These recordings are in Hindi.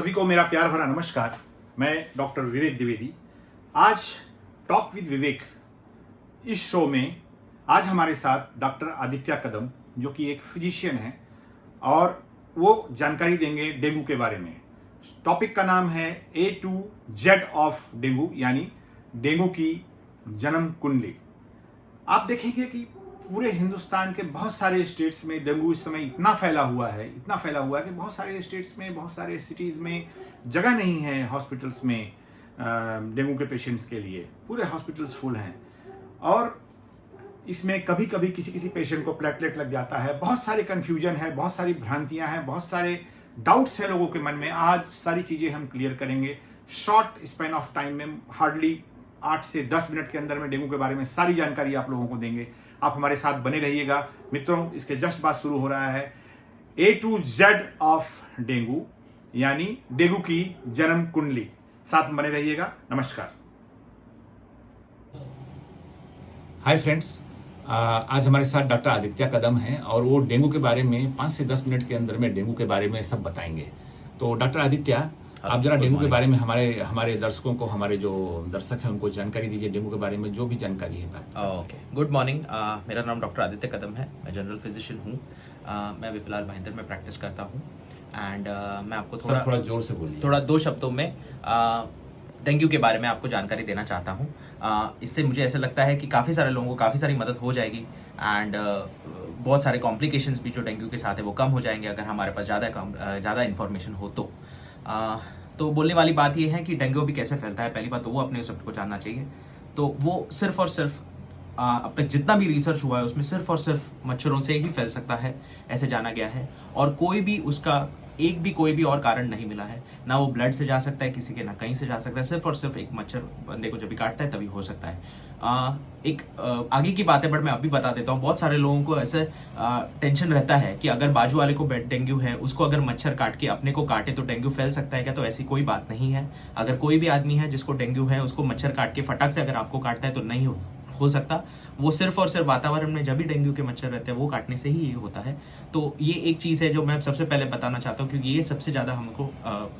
सभी को मेरा प्यार भरा नमस्कार। मैं डॉक्टर विवेक द्विवेदी। आज टॉक विद विवेक इस शो में आज हमारे साथ डॉक्टर आदित्य कदम, जो कि एक फिजिशियन है, और वो जानकारी देंगे डेंगू के बारे में। टॉपिक का नाम है A to Z of dengue, यानी डेंगू की जन्म कुंडली। आप देखेंगे कि पूरे हिंदुस्तान के बहुत सारे स्टेट्स में डेंगू इस समय इतना फैला हुआ है कि बहुत सारे स्टेट्स में, बहुत सारे सिटीज़ में जगह नहीं है हॉस्पिटल्स में डेंगू के पेशेंट्स के लिए। पूरे हॉस्पिटल्स फुल हैं और इसमें कभी कभी किसी पेशेंट को प्लेटलेट लग जाता है। बहुत सारे कन्फ्यूजन है, बहुत सारी भ्रांतियां हैं, बहुत सारे डाउट्स हैं लोगों के मन में। आज सारी चीज़ें हम क्लियर करेंगे शॉर्ट स्पैन ऑफ टाइम में। हार्डली 8 से 10 मिनट के अंदर में डेंगू के बारे में सारी जानकारी आप लोगों को देंगे। आप हमारे साथ बने रहिएगा मित्रों। इसके जस्ट बाद शुरू हो रहा है A to Z of dengue, यानी डेंगू की जन्म कुंडली। साथ में बने रहिएगा। नमस्कार। हाय फ्रेंड्स, आज हमारे साथ डॉक्टर आदित्य कदम हैं और वो डेंगू के बारे में 5 से 10 मिनट के अंदर में डेंगू के बारे में सब बताएंगे। तो डॉक्टर आदित्य, आप जरा डेंगू के बारे में हमारे दर्शकों को, हमारे जो दर्शक हैं उनको जानकारी दीजिए डेंगू के बारे में, जो भी जानकारी है। Okay, good morning. मेरा नाम डॉक्टर आदित्य कदम है। मैं जनरल फिजिशियन हूँ। मैं अभी फिलहाल महेंद्र में प्रैक्टिस करता हूँ। एंड मैं आपको थोड़ा जोर से बोलिए। थोड़ा 2 शब्दों में डेंगू के बारे में आपको जानकारी देना चाहता हूँ। इससे मुझे ऐसा लगता है कि काफ़ी सारे लोगों को काफ़ी सारी मदद हो जाएगी। एंड बहुत सारे कॉम्प्लिकेशंस भी जो डेंगू के साथ है वो कम हो जाएंगे अगर हमारे पास ज़्यादा इन्फॉर्मेशन हो तो बोलने वाली बात ये है कि डेंगू भी कैसे फैलता है। पहली बात तो वो अपने सब्जेक्ट को जानना चाहिए। तो वो सिर्फ और सिर्फ अब तक जितना भी रिसर्च हुआ है उसमें सिर्फ और सिर्फ मच्छरों से ही फैल सकता है, ऐसे जाना गया है। और कोई भी उसका कोई भी और कारण नहीं मिला है। ना वो ब्लड से जा सकता है किसी के, ना कहीं से जा सकता है। सिर्फ और सिर्फ एक मच्छर बंदे को जब भी काटता है तभी हो सकता है। आगे की बात है, बट मैं अभी बता देता हूँ। बहुत सारे लोगों को ऐसे टेंशन रहता है कि अगर बाजू वाले को डेंगू है, उसको अगर मच्छर काट के अपने को काटे तो डेंगू फैल सकता है क्या? तो ऐसी कोई बात नहीं है। अगर कोई भी आदमी है जिसको डेंगू है, उसको मच्छर काट के फटाक से अगर आपको काटता है तो नहीं हो सकता। वो सिर्फ और सिर्फ वातावरण में जब भी डेंगू के मच्छर रहते हैं वो काटने से ही ये होता है। तो ये एक चीज़ है जो मैं सबसे पहले बताना चाहता हूँ, क्योंकि ये सबसे ज़्यादा हमको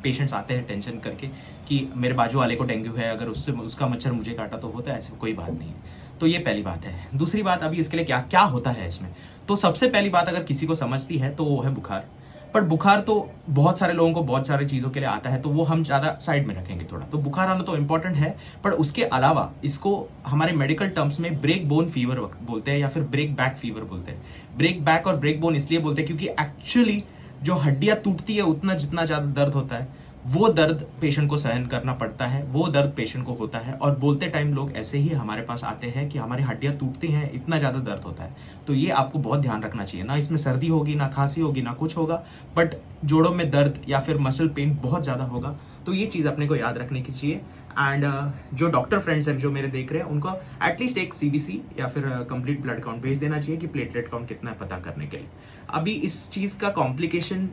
पेशेंट्स आते हैं टेंशन करके कि मेरे बाजू वाले को डेंगू है, अगर उसका मच्छर मुझे काटा तो होता है। ऐसी कोई बात नहीं है। तो ये पहली बात है। दूसरी बात, अभी इसके लिए क्या क्या होता है इसमें। तो सबसे पहली बात अगर किसी को समझती है तो वो है बुखार। पर बुखार तो बहुत सारे लोगों को बहुत सारी चीज़ों के लिए आता है, तो वो हम ज़्यादा साइड में रखेंगे थोड़ा। तो बुखार आना तो इम्पॉर्टेंट है, पर उसके अलावा इसको हमारे मेडिकल टर्म्स में ब्रेक बोन फीवर बोलते हैं या फिर ब्रेक बैक फीवर बोलते हैं। ब्रेक बैक और ब्रेक बोन इसलिए बोलते हैं क्योंकि एक्चुअली जो हड्डियाँ टूटती है उतना जितना ज़्यादा दर्द होता है, वो दर्द पेशेंट को सहन करना पड़ता है, वो दर्द पेशेंट को होता है। और बोलते टाइम लोग ऐसे ही हमारे पास आते हैं कि हमारी हड्डियाँ टूटती हैं, इतना ज़्यादा दर्द होता है। तो ये आपको बहुत ध्यान रखना चाहिए। ना इसमें सर्दी होगी, ना खांसी होगी, ना कुछ होगा, बट जोड़ों में दर्द या फिर मसल पेन बहुत ज़्यादा होगा। तो ये चीज़ अपने को याद रखने की चाहिए। एंड जो डॉक्टर फ्रेंड्स हैं जो मेरे देख रहे हैं, उनको एटलीस्ट एक CBC या फिर कंप्लीट ब्लड काउंट भेज देना चाहिए कि प्लेटलेट काउंट कितना है पता करने के लिए। अभी इस चीज़ का कॉम्प्लिकेशन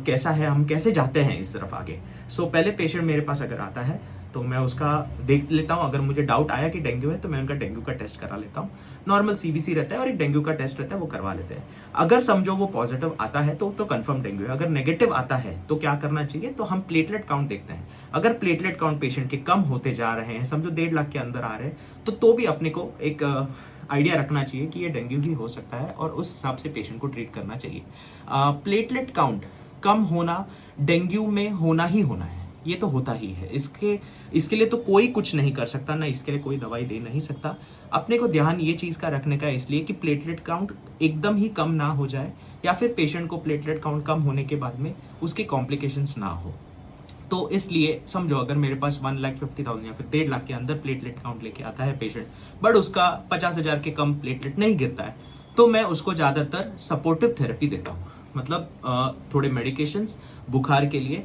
कैसा है, हम कैसे जाते हैं इस तरफ आगे। पहले पेशेंट मेरे पास अगर आता है तो मैं उसका देख लेता हूँ। अगर मुझे डाउट आया कि डेंगू है तो मैं उनका डेंगू का टेस्ट करा लेता हूँ। नॉर्मल CBC रहता है और एक डेंगू का टेस्ट रहता है, वो करवा लेते हैं। अगर समझो वो पॉजिटिव आता है तो कंफर्म डेंगू है। अगर नेगेटिव आता है तो क्या करना चाहिए, तो हम प्लेटलेट काउंट देखते हैं। अगर प्लेटलेट काउंट पेशेंट के कम होते जा रहे हैं, समझो 1.5 लाख के अंदर आ रहे हैं, तो भी अपने को एक आइडिया रखना चाहिए कि ये डेंगू ही हो सकता है और उस हिसाब से पेशेंट को ट्रीट करना चाहिए। प्लेटलेट काउंट कम होना डेंगू में होना ही होना है, ये तो होता ही है। इसके लिए तो कोई कुछ नहीं कर सकता, ना इसके लिए कोई दवाई दे नहीं सकता। अपने को ध्यान ये चीज़ का रखने का इसलिए कि प्लेटलेट काउंट एकदम ही कम ना हो जाए या फिर पेशेंट को प्लेटलेट काउंट कम होने के बाद में उसके कॉम्प्लिकेशंस ना हो। तो इसलिए समझो अगर मेरे पास 1,50,000 या फिर 1.5 लाख के अंदर प्लेटलेट काउंट लेके आता है पेशेंट, बट उसका 50,000 के कम प्लेटलेट नहीं गिरता है, तो मैं उसको ज़्यादातर सपोर्टिव थेरेपी देता हूँ। मतलब थोड़े मेडिकेशंस बुखार के लिए,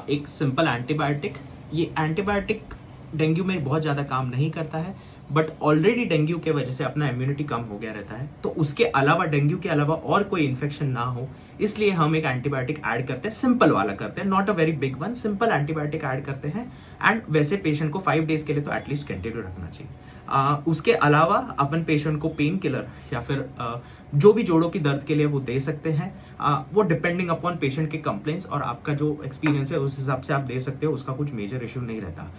एक सिंपल एंटीबायोटिक। ये एंटीबायोटिक डेंगू में बहुत ज़्यादा काम नहीं करता है, बट ऑलरेडी डेंगू के वजह से अपना इम्यूनिटी कम हो गया रहता है, तो उसके अलावा डेंगू के अलावा और कोई इन्फेक्शन ना हो, इसलिए हम एक एंटीबायोटिक ऐड करते हैं, सिंपल वाला करते हैं, not a very big one, simple antibiotic add करते हैं। एंड वैसे पेशेंट को 5 डेज के लिए तो एटलीस्ट कंटिन्यू रखना चाहिए। उसके अलावा अपन पेशेंट को पेन किलर या फिर जो भी जोड़ों की दर्द के लिए वो दे सकते हैं, वो डिपेंडिंग अपॉन पेशेंट के कंप्लेंट्स और आपका जो एक्सपीरियंस है उस हिसाब से आप दे सकते हो, उसका कुछ मेजर इशू नहीं रहता।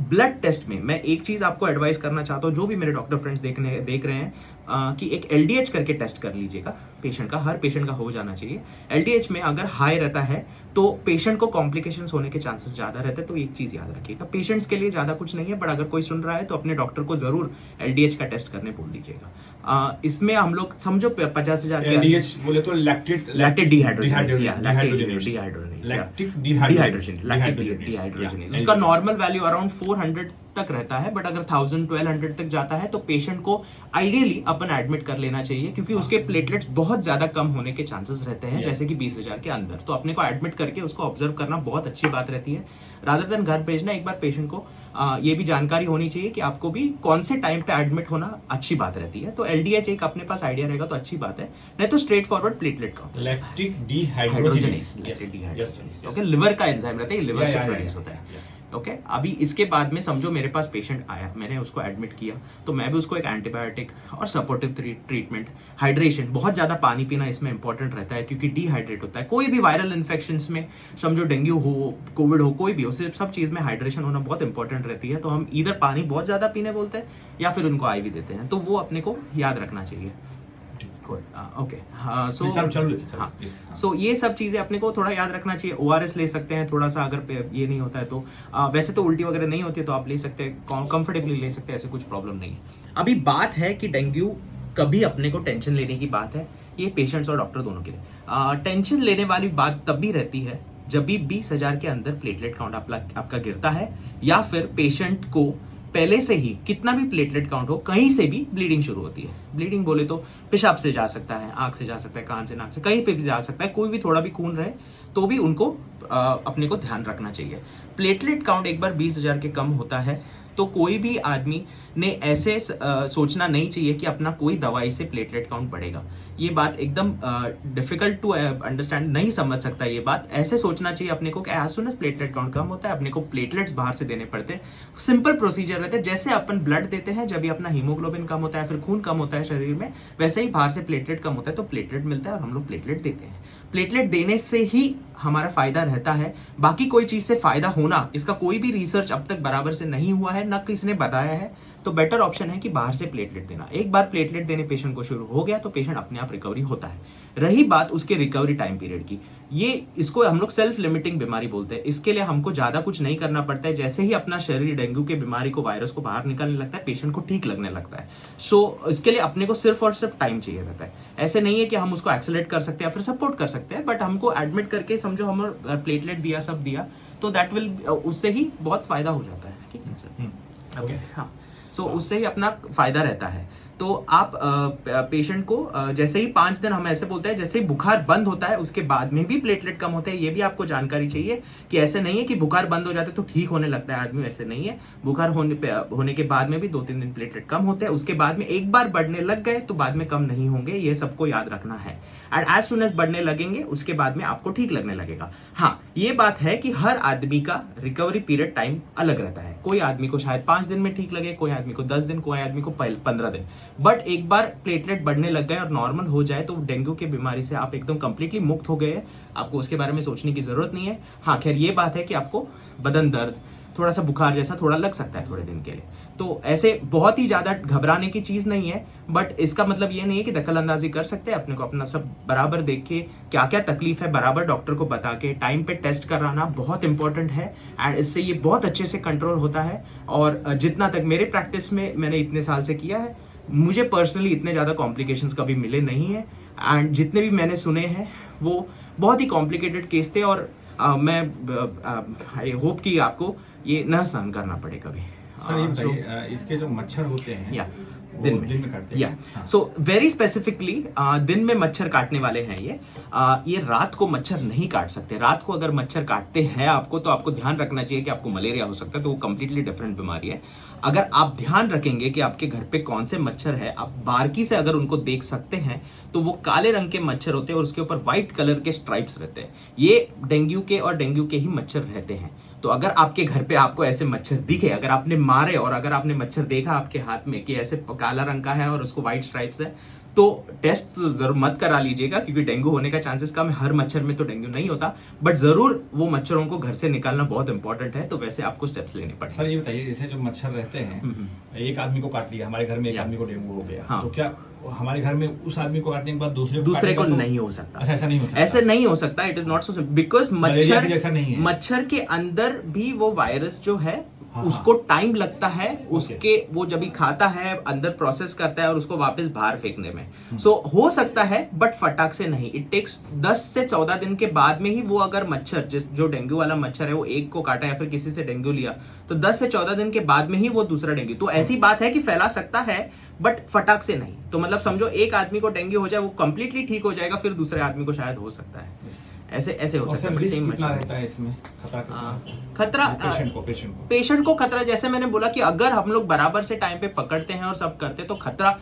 ब्लड टेस्ट में मैं एक चीज आपको एडवाइस करना चाहता हूँ, जो भी मेरे डॉक्टर फ्रेंड्स देख रहे हैं, कि एक LDH करके टेस्ट कर लीजिएगा पेशेंट का, हर पेशेंट का हो जाना चाहिए। LDH में अगर हाई रहता है तो पेशेंट को कॉम्प्लिकेशंस होने के चांसेस ज्यादा रहते हैं, तो एक चीज याद रखिएगा, पेशेंट्स के लिए ज्यादा कुछ नहीं है, बट अगर कोई सुन रहा है तो अपने डॉक्टर को जरूर LDH का टेस्ट करने बोल दीजिएगा। इसमें हम लोग समझो 50,000 के LDH बोले तो लैक्टेट डिहाइड्रोजनेज, उसका नॉर्मल वैल्यू अराउंड 400 तक रहता है, बट अगर 1000-1200 तक जाता है तो पेशेंट को आइडियली अपन एडमिट कर लेना चाहिए, क्योंकि उसके प्लेटलेट्स बहुत ज्यादा कम होने के चांसेस रहते हैं, जैसे कि 20,000 के अंदर। तो अपने को एडमिट करके उसको ऑब्जर्व करना बहुत अच्छी बात रहती है, रादर देन घर भेजना। एक बार पेशेंट को ये भी जानकारी होनी चाहिए कि आपको भी कौन से टाइम पे एडमिट होना अच्छी बात रहती है। तो LDH एक अपने पास आइडिया रहेगा तो अच्छी बात है, नहीं तो straight forward platelet count, lactic dehydrogenase, okay, liver का एंजाइम रहता है, लिवर से प्रोड्यूस होता है। ओके, अभी इसके बाद में समझो मेरे पास पेशेंट आया, मैंने उसको एडमिट किया, तो मैं भी उसको एक एंटीबायोटिक और सपोर्टिव ट्रीटमेंट, हाइड्रेशन, बहुत ज्यादा पानी पीना इसमें इंपॉर्टेंट रहता है, क्योंकि डिहाइड्रेट होता है। कोई भी वायरल इन्फेक्शंस में, समझो डेंगू हो, कोविड हो, कोई भी हो, सब चीज में हाइड्रेशन होना बहुत इंपॉर्टेंट रहती है। तो हम इधर पानी बहुत ज्यादा पीने बोलते हैं या फिर उनको IV देते हैं, तो वो अपने को याद रखना चाहिए। ओके, हाँ, सो ये सब चीजें अपने को थोड़ा याद रखना चाहिए। ORS ले सकते हैं थोड़ा सा, अगर ये नहीं होता है तो वैसे तो उल्टी वगैरह नहीं होती है तो आप ले सकते हैं, कंफर्टेबली ले सकते हैं, ऐसे कुछ प्रॉब्लम नहीं है। अभी बात है कि डेंगू कभी अपने को टेंशन लेने की बात है, ये पेशेंट्स और डॉक्टर दोनों के लिए। टेंशन लेने वाली बात तब भी रहती है जब भी 20,000 के अंदर प्लेटलेट काउंट आपका गिरता है, या फिर पेशेंट को पहले से ही कितना भी प्लेटलेट काउंट हो, कहीं से भी ब्लीडिंग शुरू होती है। ब्लीडिंग बोले तो पेशाब से जा सकता है, आंख से जा सकता है, कान से, नाक से, कहीं पे भी जा सकता है, कोई भी थोड़ा भी खून रहे तो भी उनको अपने को ध्यान रखना चाहिए। प्लेटलेट काउंट एक बार 20,000 के कम होता है तो कोई भी आदमी ने ऐसे सोचना नहीं चाहिए कि अपना कोई दवाई से प्लेटलेट काउंट बढ़ेगा। ये बात एकदम डिफिकल्ट टू अंडरस्टैंड, नहीं समझ सकता ये बात। ऐसे सोचना चाहिए अपने को कि as soon as platelet count कम होता है अपने को प्लेटलेट्स बाहर से देने पड़ते हैं। सिंपल प्रोसीजर रहते हैं, जैसे अपन ब्लड देते हैं जब भी अपना हीमोग्लोबिन कम होता है, फिर खून कम होता है शरीर में, वैसे ही बाहर से प्लेटलेट कम होता है तो प्लेटलेट मिलता है और हम लोग प्लेटलेट देते हैं। प्लेटलेट देने से ही हमारा फायदा रहता है, बाकी कोई चीज से फायदा होना, इसका कोई भी रिसर्च अब तक बराबर से नहीं हुआ है, ना किसी ने बताया है। तो बेटर ऑप्शन है कि बाहर से प्लेटलेट देना। एक बार प्लेटलेट देने पेशेंट को शुरू हो गया तो पेशेंट अपने आप रिकवरी होता है। रही बात उसके रिकवरी टाइम पीरियड की, ये इसको हम लोग सेल्फ लिमिटिंग बीमारी बोलते हैं। इसके लिए हमको ज्यादा कुछ नहीं करना पड़ता है, जैसे ही अपना शरीर डेंगू के बीमारी को, वायरस को बाहर निकलने लगता है, पेशेंट को ठीक लगने लगता है। सो इसके लिए अपने को सिर्फ और सिर्फ टाइम चाहिए रहता है। ऐसे नहीं है कि हम उसको एक्सेलरेट कर सकते हैं या फिर सपोर्ट कर सकते हैं, बट हमको एडमिट करके समझो हम प्लेटलेट दिया, सब दिया, तो दैट विल, उससे ही बहुत फायदा हो जाता है। ठीक है सर, ओके, हाँ, सो उससे ही अपना फायदा रहता है। तो आप पेशेंट को जैसे ही 5 दिन, हम ऐसे बोलते हैं, जैसे ही बुखार बंद होता है उसके बाद में भी प्लेटलेट कम होते हैं। ये भी आपको जानकारी चाहिए कि ऐसे नहीं है कि बुखार बंद हो जाता है तो ठीक होने लगता है आदमी, ऐसे नहीं है। बुखार होने के बाद में भी 2-3 दिन प्लेटलेट कम होते हैं, उसके बाद में एक बार बढ़ने लग गए तो बाद में कम नहीं होंगे, ये सबको याद रखना है। एंड एज सुन एज बढ़ने लगेंगे उसके बाद में आपको ठीक लगने लगेगा। हाँ, ये बात है कि हर आदमी का रिकवरी पीरियड टाइम अलग रहता है। कोई आदमी को शायद 5 दिन में ठीक लगे, कोई आदमी को 10 दिन, कोई आदमी को 15 दिन। बट एक बार प्लेटलेट बढ़ने लग गए और नॉर्मल हो जाए तो डेंगू की बीमारी से आप एकदम कंप्लीटली मुक्त हो गए, आपको उसके बारे में सोचने की जरूरत नहीं है। हाँ, खैर ये बात है कि आपको बदन दर्द, थोड़ा सा बुखार जैसा थोड़ा लग सकता है थोड़े दिन के लिए, तो ऐसे बहुत ही ज्यादा घबराने की चीज नहीं है। बट इसका मतलब ये नहीं है कि दखल अंदाजी कर सकते हैं। अपने को अपना सब बराबर देख के, क्या क्या तकलीफ है बराबर डॉक्टर को बता के, टाइम पे टेस्ट कराना बहुत इंपॉर्टेंट है। एंड इससे ये बहुत अच्छे से कंट्रोल होता है। और जितना तक मेरे प्रैक्टिस में मैंने इतने साल से किया है, मुझे पर्सनली इतने ज़्यादा कॉम्प्लिकेशंस कभी मिले नहीं है। एंड जितने भी मैंने सुने हैं वो बहुत ही कॉम्प्लिकेटेड केस थे। और मैं आई होप कि आपको ये न सहन करना पड़े कभी। सर ये बताइए, इसके जो मच्छर होते हैं, दिन वो में दिन में काटते हैं। या हाँ। सो वेरी स्पेसिफिकली दिन में मच्छर काटने वाले हैं ये रात को मच्छर नहीं काट सकते। रात को अगर मच्छर काटते हैं आपको तो आपको ध्यान रखना चाहिए कि आपको मलेरिया हो सकता है, तो वो कंप्लीटली डिफरेंट बीमारी है। अगर आप ध्यान रखेंगे कि आपके घर पे कौन से मच्छर है, आप बारीकी से अगर उनको देख सकते हैं तो वो काले रंग के मच्छर होते हैं और उसके ऊपर व्हाइट कलर के स्ट्राइप्स रहते हैं। ये डेंगू के और डेंगू के ही मच्छर रहते हैं। तो अगर आपके घर पे आपको ऐसे मच्छर दिखे, अगर आपने मारे और अगर आपने मच्छर देखा आपके हाथ में कि ऐसे काला रंग का है और उसको व्हाइट स्ट्राइप्स है, तो टेस्ट तो जरूर मत करा लीजिएगा, क्योंकि डेंगू होने का चांसेस कम है। हर मच्छर में तो डेंगू नहीं होता, बट जरूर वो मच्छरों को घर से निकालना बहुत इंपॉर्टेंट है। तो वैसे आपको स्टेप्स लेने पड़ेंगे। सर ये बताइए, जैसे जो मच्छर रहते हैं, एक आदमी को काट लिया, हमारे घर में एक आदमी को डेंगू हो गया, हाँ। तो क्या हमारे घर में उस आदमी को काटने के बाद दूसरे को काटेगा तो- नहीं हो सकता। अच्छा, ऐसा नहीं हो सकता। ऐसे नहीं हो सकता। It is not so because malaria के जैसा नहीं है। मच्छर के अंदर भी वो वायरस जो है हाँ, उसको टाइम लगता है, उसके वो जब भी खाता है अंदर प्रोसेस करता है और उसको वापस बाहर फेंकने में। सो हो सकता है बट फटाक से नहीं। इट टेक्स 10 से 14 दिन के बाद में ही वो अगर मच्छर जो डेंगू वाला मच्छर है वो एक को काटा या फिर किसी से डेंगू लिया तो 10 से 14 दिन के बाद में ही वो दूसरा डेंगू। तो ऐसी बात है कि फैला सकता है बट फटाक से नहीं। तो मतलब समझो एक आदमी को डेंगू हो जाए वो कंप्लीटली ठीक हो जाएगा, फिर दूसरे आदमी को शायद हो सकता है। ऐसे हो सकता है। रिस्क कितना रहता है इसमें? खतरा पेशेंट को खतरा, जैसे मैंने बोला कि अगर हम लोग बराबर से टाइम पे पकड़ते हैं और सब करते हैं तो खतरा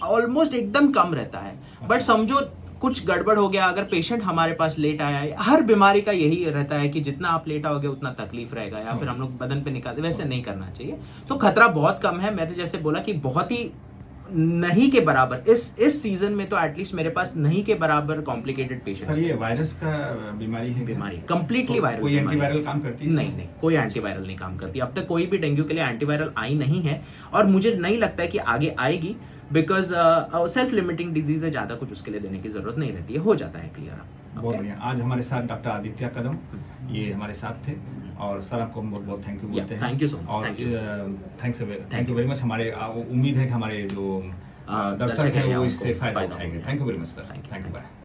ऑलमोस्ट एकदम कम रहता है। बट समझो कुछ गड़बड़ हो गया, अगर पेशेंट हमारे पास लेट आया है, हर बीमारी का यही रहता है कि जितना आप लेट आओगे उतना तकलीफ रहेगा, या फिर हम लोग बदन पे निकालते, वैसे नहीं करना चाहिए। तो खतरा बहुत कम है। मैंने जैसे बोला कि बहुत ही नहीं के बराबर इस सीजन में तो एटलीस्ट मेरे पास नहीं के बराबर कॉम्प्लिकेटेड पेशेंट्स। सर ये वायरस का बीमारी है? बीमारी कंप्लीटली तो वायरल। कोई एंटीवायरल काम करती है? नहीं, कोई एंटीवायरल नहीं काम करती। अब तक कोई भी डेंगू के लिए एंटीवायरल आई नहीं है और मुझे नहीं लगता है कि आगे आएगी, बिकॉज सेल्फ लिमिटिंग डिजीज है, ज्यादा कुछ उसके लिए देने की जरूरत नहीं रहती है, हो जाता है क्लियर। बहुत बढ़िया। आज हमारे साथ डॉक्टर आदित्य कदम ये हमारे साथ थे और सर आपको हम बहुत बहुत थैंक यू बोलते हैं। Thank you so much. और थैंक यू वेरी मच। हमारे उम्मीद है कि हमारे जो दर्शक हैं वो इससे फायदा उठाएंगे। Thank you very much sir. Thank you, bye.